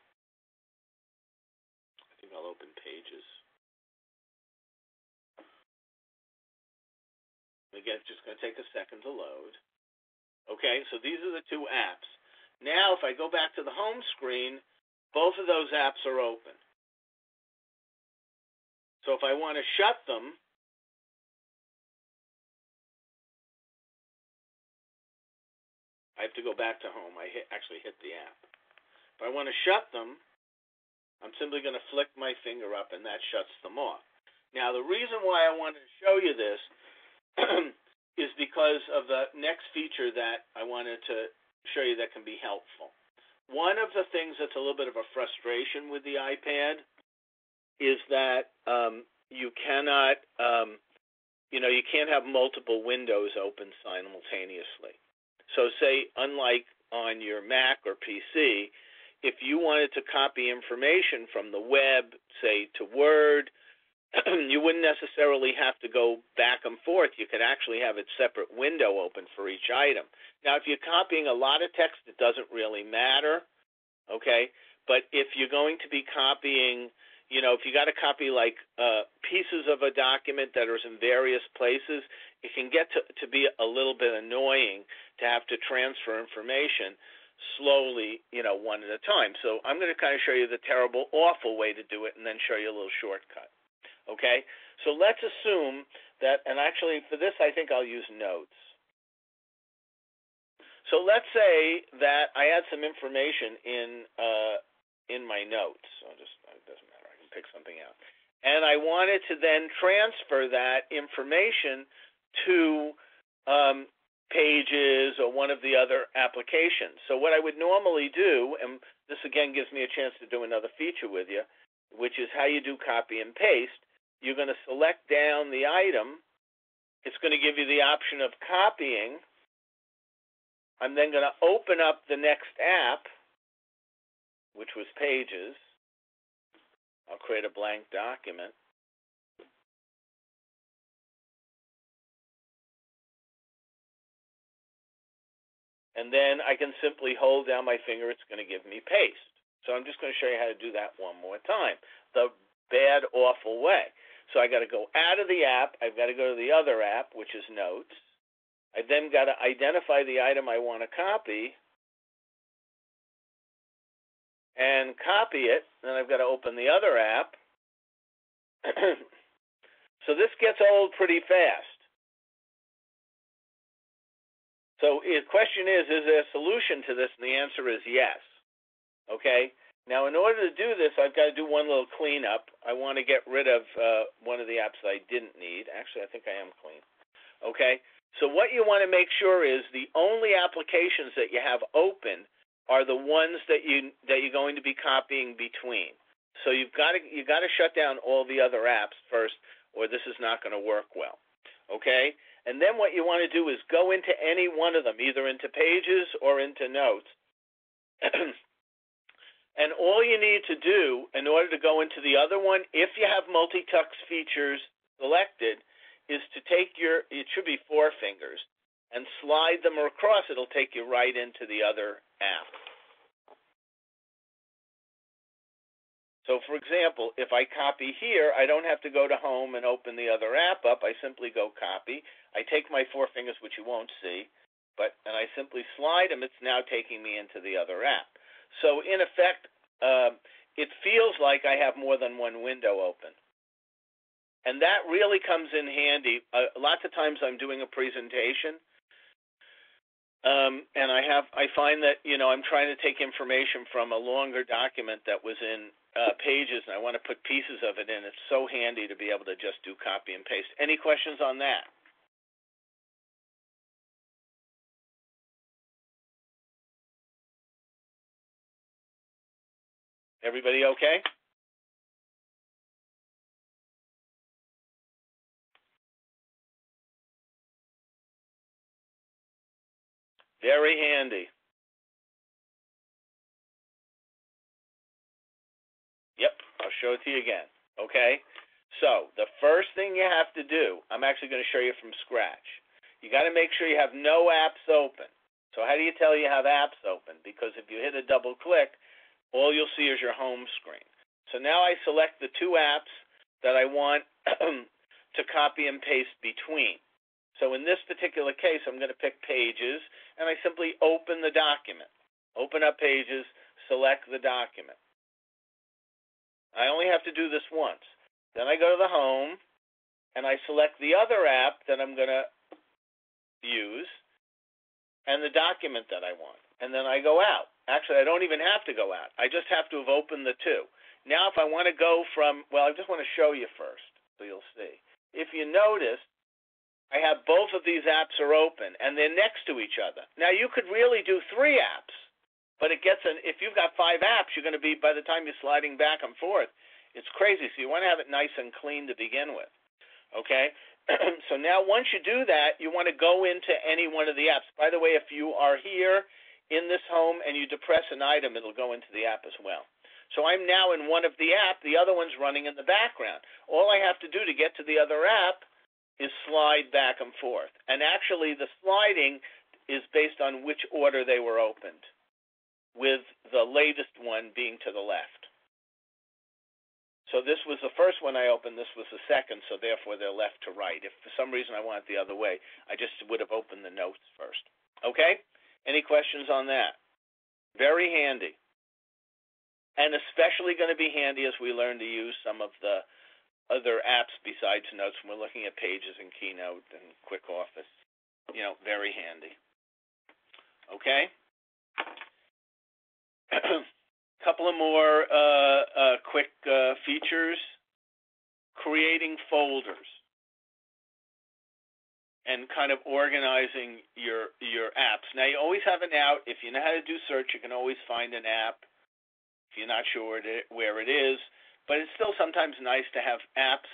I think I'll open Pages. Again, it's just going to take a second to load. Okay? So these are the 2 apps. Now, if I go back to the home screen, both of those apps are open. So if I want to shut them, I have to go back to home. I actually hit the app. If I want to shut them, I'm simply going to flick my finger up, and that shuts them off. Now, the reason why I wanted to show you this is because of the next feature that I wanted to show you that can be helpful. One of the things that's a little bit of a frustration with the iPad is that you cannot, you can't have multiple windows open simultaneously. So say, unlike on your Mac or PC, if you wanted to copy information from the web, say, to Word, you wouldn't necessarily have to go back and forth. You could actually have a separate window open for each item. Now, if you're copying a lot of text, it doesn't really matter, okay? But if you're going to be copying, if you got to copy like pieces of a document that are in various places, it can get to be a little bit annoying to have to transfer information slowly, one at a time. So I'm going to kind of show you the terrible, awful way to do it and then show you a little shortcut. Okay? So let's assume that, and actually for this I think I'll use notes. So let's say that I had some information in my notes. So it doesn't matter. I can pick something out. And I wanted to then transfer that information to Pages or one of the other applications. So what I would normally do, and this again gives me a chance to do another feature with you, which is how you do copy and paste. You're going to select down the item. It's going to give you the option of copying. I'm then going to open up the next app, which was Pages. I'll create a blank document. And then I can simply hold down my finger. It's going to give me paste. So I'm just going to show you how to do that one more time, the bad, awful way. So I got to go out of the app. I've got to go to the other app, which is Notes. I then got to identify the item I want to copy and copy it. Then I've got to open the other app. So this gets old pretty fast. So the question is there a solution to this? And the answer is yes. Okay? Now, in order to do this, I've got to do one little cleanup. I want to get rid of one of the apps that I didn't need. Actually, I think I am clean. Okay? So what you want to make sure is the only applications that you have open are the ones that you're going to be copying between. So you've got to shut down all the other apps first, or this is not going to work well. Okay? And then what you want to do is go into any one of them, either into Pages or into Notes. And all you need to do in order to go into the other one, if you have multi-text features selected, is to take it should be 4 fingers, and slide them across. It'll take you right into the other app. So, for example, if I copy here, I don't have to go to Home and open the other app up. I simply go Copy. I take my 4 fingers, which you won't see, and I simply slide them. It's now taking me into the other app. So, in effect, it feels like I have more than one window open. And that really comes in handy. Lots of times I'm doing a presentation, and I find that, I'm trying to take information from a longer document that was in Pages, and I want to put pieces of it in. It's so handy to be able to just do copy and paste. Any questions on that? Everybody okay? Very handy. Yep, I'll show it to you again. Okay? So the first thing you have to do, I'm actually going to show you from scratch. You got to make sure you have no apps open. So how do you tell you have apps open? Because if you hit a double click, all you'll see is your home screen. So now I select the 2 apps that I want to copy and paste between. So in this particular case, I'm going to pick Pages, and I simply open the document. Open up Pages, select the document. I only have to do this once. Then I go to the home, and I select the other app that I'm going to use and the document that I want. And then I go out. Actually, I don't even have to go out. I just have to have opened the two. Now, if I want to go from, well, I just want to show you first so you'll see. If you notice, I have both of these apps are open, and they're next to each other. Now, you could really do 3 apps, but it gets if you've got 5 apps, you're going to be, by the time you're sliding back and forth, it's crazy. So you want to have it nice and clean to begin with, okay? So now once you do that, you want to go into any one of the apps. By the way, if you are here in this home and you depress an item, it'll go into the app as well. So I'm now in one of the app, the other one's running in the background. All I have to do to get to the other app is slide back and forth. And actually the sliding is based on which order they were opened, with the latest one being to the left. So this was the first one I opened, this was the second, so therefore they're left to right. If for some reason I want it the other way, I just would have opened the notes first. Okay? Any questions on that? Very handy. And especially going to be handy as we learn to use some of the other apps besides Notes when we're looking at Pages and Keynote and Quick Office. You know, very handy. Okay? Couple of more quick features. Creating folders and kind of organizing your apps. Now, you always have an out. If you know how to do search, you can always find an app if you're not sure where it is. But it's still sometimes nice to have apps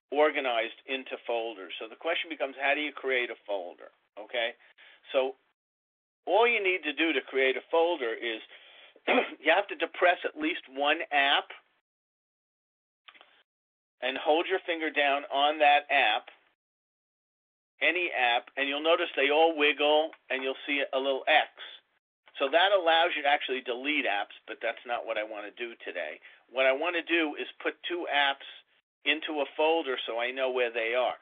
organized into folders. So the question becomes, how do you create a folder? Okay? So all you need to do to create a folder is you have to depress at least one app and hold your finger down on that app, any app, and you'll notice they all wiggle and you'll see a little X. So that allows you to actually delete apps, but that's not what I want to do today. What I want to do is put 2 apps into a folder so I know where they are.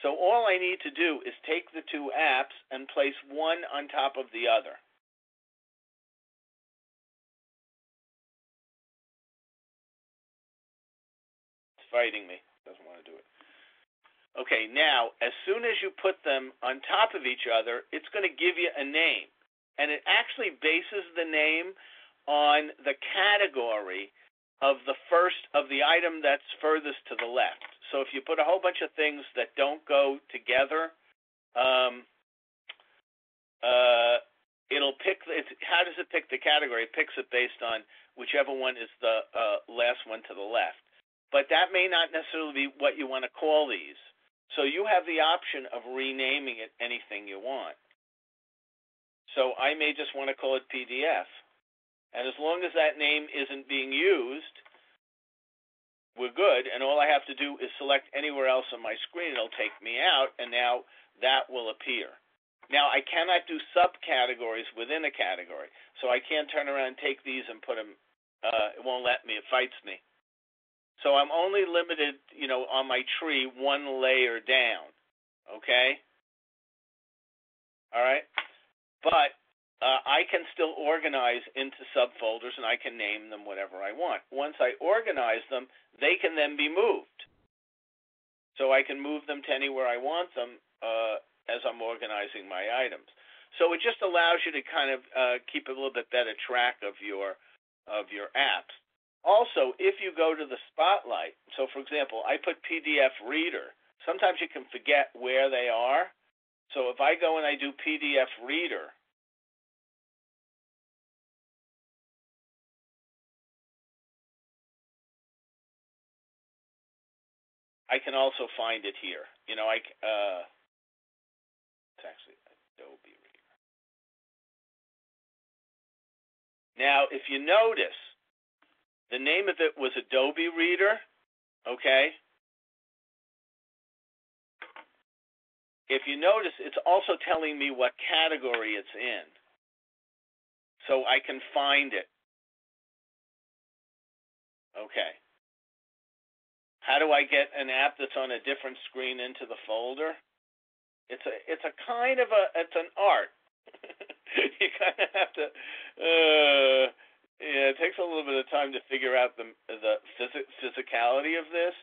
So all I need to do is take the 2 apps and place one on top of the other. Fighting me. Doesn't want to do it. Okay, now, as soon as you put them on top of each other, it's going to give you a name. And it actually bases the name on the category of the first of the item that's furthest to the left. So if you put a whole bunch of things that don't go together, it'll pick, how does it pick the category? It picks it based on whichever one is the last one to the left. But that may not necessarily be what you want to call these. So you have the option of renaming it anything you want. So I may just want to call it PDF. And as long as that name isn't being used, we're good. And all I have to do is select anywhere else on my screen. It'll take me out, and now that will appear. Now, I cannot do subcategories within a category. So I can't turn around and take these and put them. It won't let me. It fights me. So I'm only limited, on my tree 1 layer down, okay? All right? But I can still organize into subfolders, and I can name them whatever I want. Once I organize them, they can then be moved. So I can move them to anywhere I want them as I'm organizing my items. So it just allows you to kind of keep a little bit better track of your apps. Also, if you go to the Spotlight, so for example, I put PDF Reader. Sometimes you can forget where they are. So if I go and I do PDF Reader, I can also find it here. It's actually Adobe Reader. Now, if you notice, the name of it was Adobe Reader, okay? If you notice, it's also telling me what category it's in, so I can find it. Okay. How do I get an app that's on a different screen into the folder? It's an art. You kind of have to, it takes a little bit of time to figure out the physicality of this,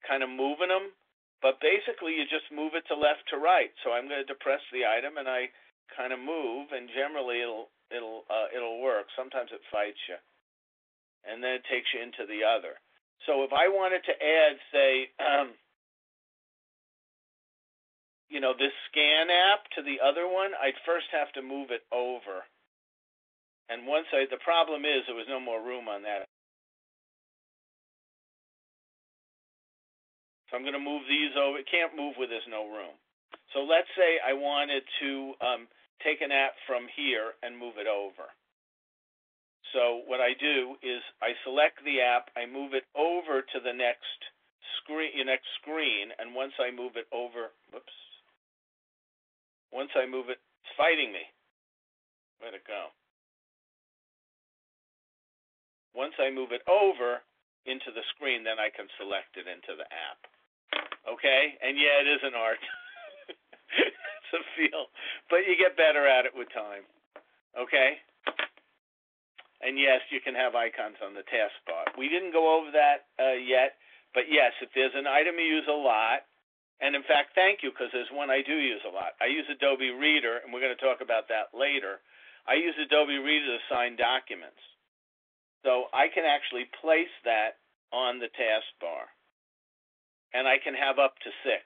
kind of moving them. But basically, you just move it to left to right. So I'm going to depress the item, and I kind of move, and generally it'll work. Sometimes it fights you, and then it takes you into the other. So if I wanted to add, say, this scan app to the other one, I'd first have to move it over. And the problem is there was no more room on that. So I'm going to move these over. It can't move where there's no room. So let's say I wanted to take an app from here and move it over. So what I do is I select the app, I move it over to the next screen, and once I move it over, it's fighting me. Where'd it go? Once I move it over into the screen, then I can select it into the app. Okay? And yeah, it is an art. It's a feel. But you get better at it with time. Okay? And yes, you can have icons on the taskbar. We didn't go over that yet, but yes, if there's an item you use a lot, and in fact, thank you, because there's one I do use a lot. I use Adobe Reader, and we're going to talk about that later. I use Adobe Reader to sign documents. So I can actually place that on the taskbar, and I can have up to 6.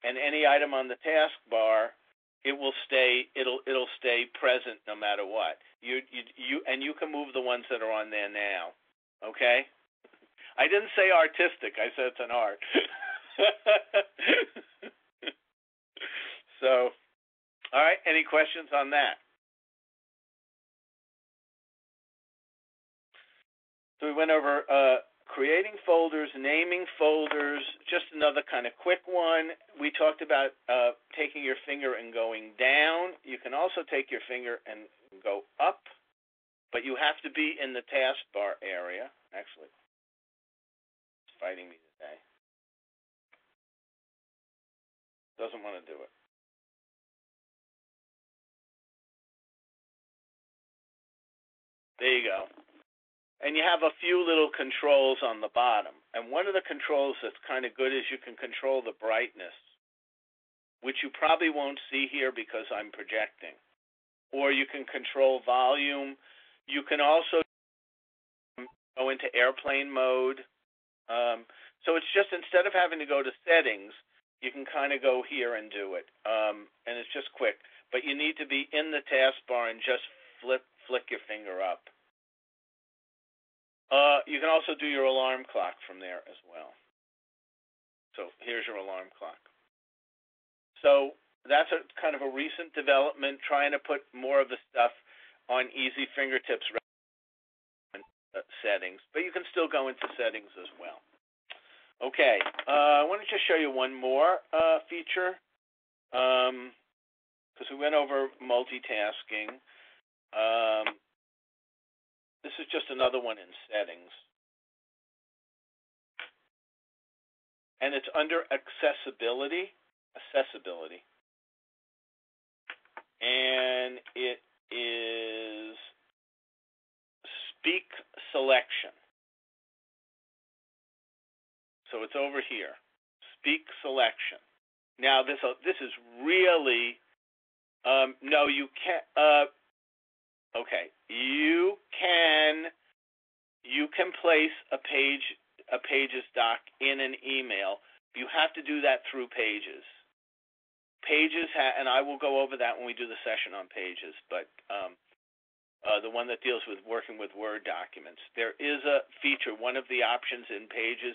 And any item on the taskbar, it'll stay present no matter what. You can move the ones that are on there now. Okay? I didn't say artistic. I said it's an art. So, all right. Any questions on that? So we went over creating folders, naming folders, just another kind of quick one. We talked about taking your finger and going down. You can also take your finger and go up, but you have to be in the taskbar area. Actually, it's fighting me today. Doesn't want to do it. There you go. And you have a few little controls on the bottom. And one of the controls that's kind of good is you can control the brightness, which you probably won't see here because I'm projecting. Or you can control volume. You can also go into airplane mode. So it's just, instead of having to go to settings, you can kind of go here and do it. And it's just quick. But you need to be in the taskbar and just flick your finger up. You can also do your alarm clock from there as well. So here's your alarm clock. So that's a kind of a recent development, trying to put more of the stuff on easy fingertips rather than settings. But you can still go into settings as well. Okay, I want to just show you one more feature because we went over multitasking. This is just another one in settings. And it's under accessibility. And it is speak selection. So it's over here. Speak selection. Now this is really no, you can't. Okay, you can place a Pages doc in an email. You have to do that through Pages. Pages, and I will go over that when we do the session on Pages, but the one that deals with working with Word documents. There is a feature, one of the options in Pages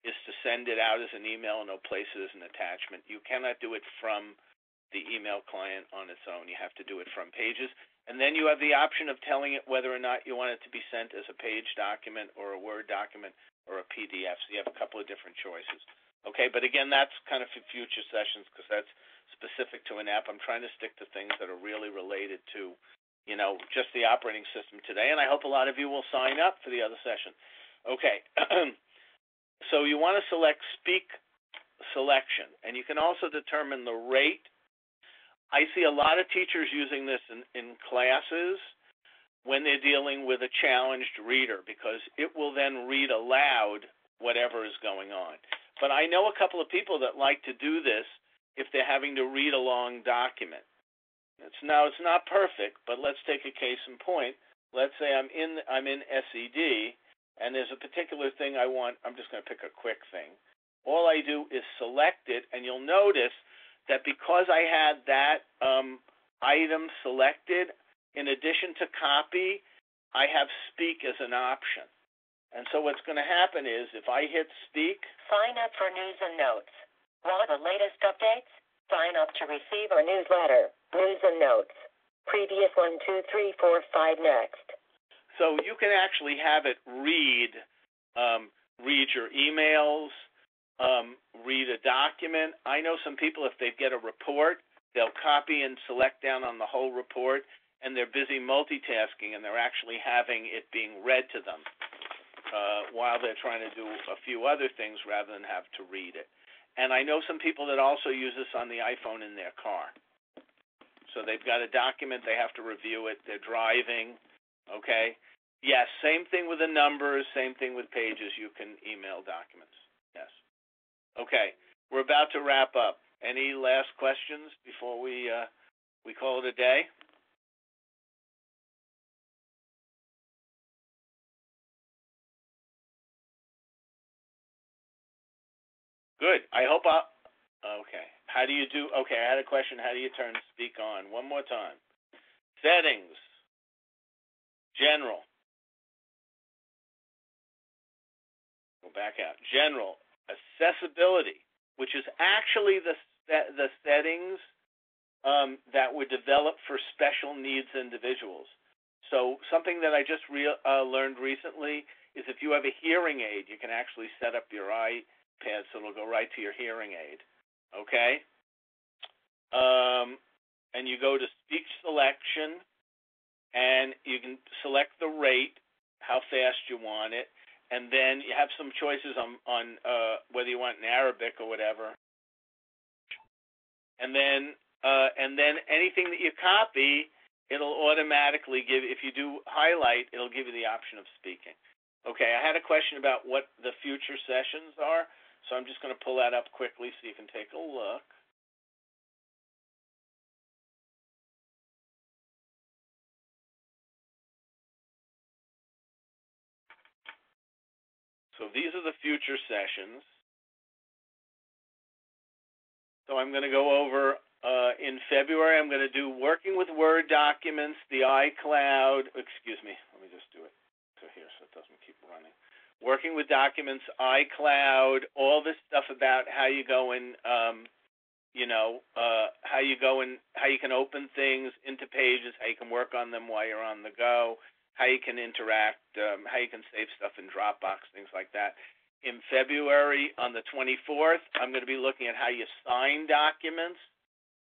is to send it out as an email, and it'll place it as an attachment. You cannot do it from the email client on its own. You have to do it from Pages. And then you have the option of telling it whether or not you want it to be sent as a page document or a Word document or a PDF. So you have a couple of different choices. Okay, but again, that's kind of for future sessions because that's specific to an app. I'm trying to stick to things that are really related to, just the operating system today. And I hope a lot of you will sign up for the other session. Okay, so you want to select Speak Selection. And you can also determine the rate I see a lot of teachers using this in classes when they're dealing with a challenged reader, because it will then read aloud whatever is going on. But I know a couple of people that like to do this if they're having to read a long document. It's not perfect, but let's take a case in point. Let's say I'm in SED, and there's a particular thing I want. I'm just going to pick a quick thing. All I do is select it, and you'll notice that because I had that item selected, in addition to copy, I have speak as an option. And so what's going to happen is if I hit speak. Sign up for news and notes. Want the latest updates? Sign up to receive our newsletter, News and Notes. Previous 1, 2, 3, 4, 5 next. So you can actually have it read your emails, read a document. I know some people, if they get a report, they'll copy and select down on the whole report, and they're busy multitasking, and they're actually having it being read to them while they're trying to do a few other things rather than have to read it. And I know some people that also use this on the iPhone in their car. So they've got a document, they have to review it, they're driving, okay? Yes, same thing with the numbers, same thing with pages. You can email documents, yes. Okay, we're about to wrap up. Any last questions before we call it a day? Good. I hope okay. How do you do? Okay, I had a question. How do you turn speak on? One more time. Settings. General. Go back out. General. Accessibility, which is actually the settings that were developed for special needs individuals. So something that I just learned recently is if you have a hearing aid, you can actually set up your iPad so it'll go right to your hearing aid. Okay? And you go to speech selection, and you can select the rate, how fast you want it, and then you have some choices on whether you want in Arabic or whatever. And then anything that you copy, it'll automatically give, if you do highlight, it'll give you the option of speaking. Okay, I had a question about what the future sessions are, so I'm just going to pull that up quickly so you can take a look. So these are the future sessions. So I'm going to go over, in February, I'm going to do working with Word documents, the iCloud, excuse me, let me just do it to here so it doesn't keep running. Working with documents, iCloud, all this stuff about how you go in, how you can open things into pages, how you can work on them while you're on the go, how you can interact, how you can save stuff in Dropbox, things like that. In February, on the 24th, I'm going to be looking at how you sign documents,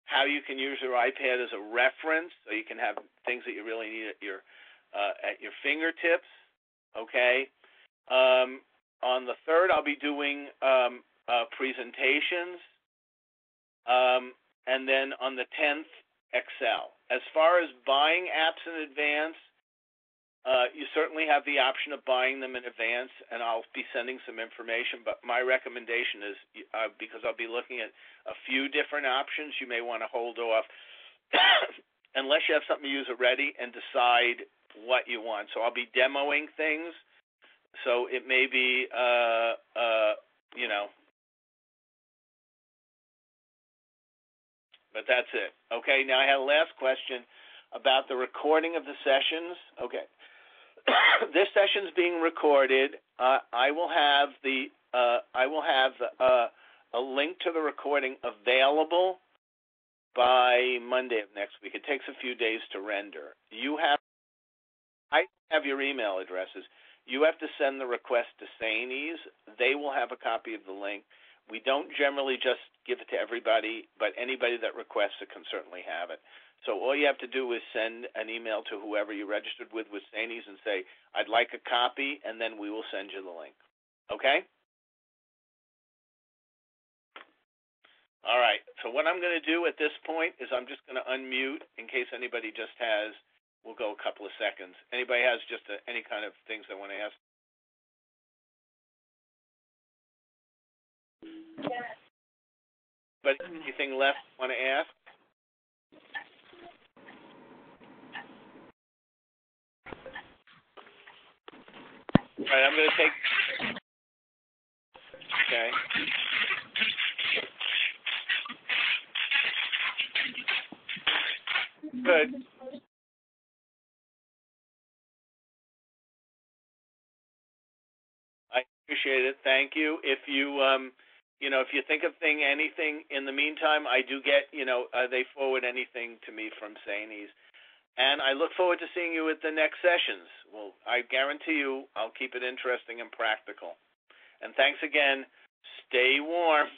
how you can use your iPad as a reference, so you can have things that you really need at your fingertips. Okay. On the 3rd, I'll be doing presentations, and then on the 10th, Excel. As far as buying apps in advance, you certainly have the option of buying them in advance, and I'll be sending some information, but my recommendation is, because I'll be looking at a few different options, you may want to hold off unless you have something to use already and decide what you want. So I'll be demoing things, so it may be, but that's it. Okay, now I had a last question about the recording of the sessions. Okay. This session's being recorded. I will have a link to the recording available by Monday of next week. It takes a few days to render. I have your email addresses. You have to send the request to Sainies. They will have a copy of the link. We don't generally just give it to everybody, but anybody that requests it can certainly have it. So all you have to do is send an email to whoever you registered with Sainies and say, I'd like a copy, and then we will send you the link. Okay? All right. So what I'm going to do at this point is I'm just going to unmute in case anybody just has. We'll go a couple of seconds. Anybody has just any kind of things they want to ask? But anything left you want to ask? All right. I'm going to take. Okay. Good. I appreciate it. Thank you. If you if you think of anything in the meantime, I do get, they forward anything to me from Zanies. And I look forward to seeing you at the next sessions. Well, I guarantee you I'll keep it interesting and practical. And thanks again. Stay warm.